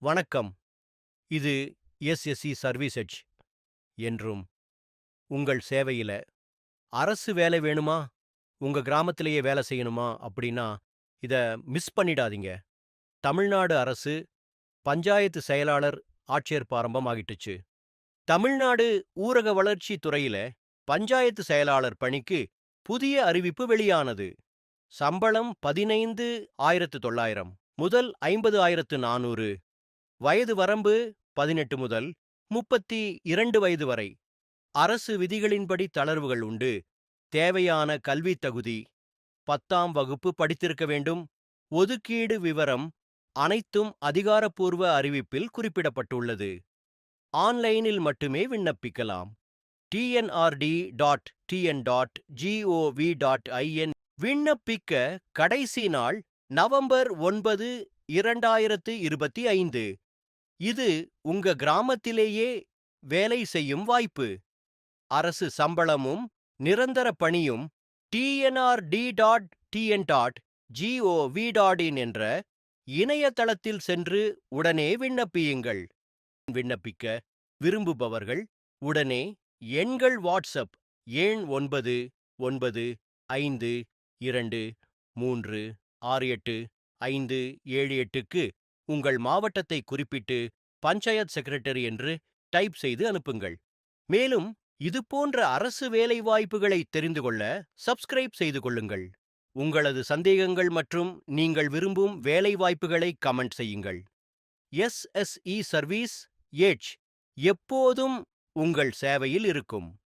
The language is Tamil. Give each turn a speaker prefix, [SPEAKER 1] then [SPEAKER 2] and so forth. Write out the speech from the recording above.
[SPEAKER 1] வணக்கம். இது எஸ்எஸ்சி சர்வீஸ் எட்ஜ் என்றும் உங்கள் சேவையில அரசு வேலை வேணுமா? உங்க கிராமத்திலேயே வேலை செய்யணுமா? அப்படின்னா, இத மிஸ் பண்ணிடாதீங்க. தமிழ்நாடு அரசு பஞ்சாயத்து செயலாளர் ஆட்சேர்ப்பு ஆரம்பமாகிட்டுச்சு. தமிழ்நாடு ஊரக வளர்ச்சி துறையில பஞ்சாயத்து செயலாளர் பணிக்கு புதிய அறிவிப்பு வெளியானது. சம்பளம் 15,900 முதல் 50,400. வயது வரம்பு 18 முதல் 32 வயது வரை. அரசு விதிகளின்படி தளர்வுகள் உண்டு. தேவையான கல்வித் தகுதி 10ஆம் வகுப்பு படித்திருக்க வேண்டும். ஒதுக்கீடு விவரம் அனைத்தும் அதிகாரப்பூர்வ அறிவிப்பில் குறிப்பிடப்பட்டுள்ளது. ஆன்லைனில் மட்டுமே விண்ணப்பிக்கலாம். tnrd.tn.gov.in. விண்ணப்பிக்க கடைசி நாள் நவம்பர் 9, 2025. இது உங்க கிராமத்திலேயே வேலை செய்யும் வாய்ப்பு. அரசு சம்பளமும் நிரந்தர பணியும். tnrd.tn.gov.in என்ற இணையதளத்தில் சென்று உடனே விண்ணப்பியுங்கள். விண்ணப்பிக்க விரும்புபவர்கள் உடனே எண்கள் வாட்ஸ்அப் எண் 9952236857 உங்கள் மாவட்டத்தை குறிப்பிட்டு பஞ்சாயத் செக்ரட்டரி என்று டைப் செய்து அனுப்புங்கள். மேலும் இது போன்ற அரசு வேலைவாய்ப்புகளை தெரிந்து கொள்ள சப்ஸ்கிரைப் செய்து கொள்ளுங்கள். உங்களது சந்தேகங்கள் மற்றும் நீங்கள் விரும்பும் வேலைவாய்ப்புகளை கமெண்ட் செய்யுங்கள். எஸ்எஸ்இ சர்வீஸ் எட்ஜ் எப்போதும் உங்கள் சேவையில் இருக்கும்.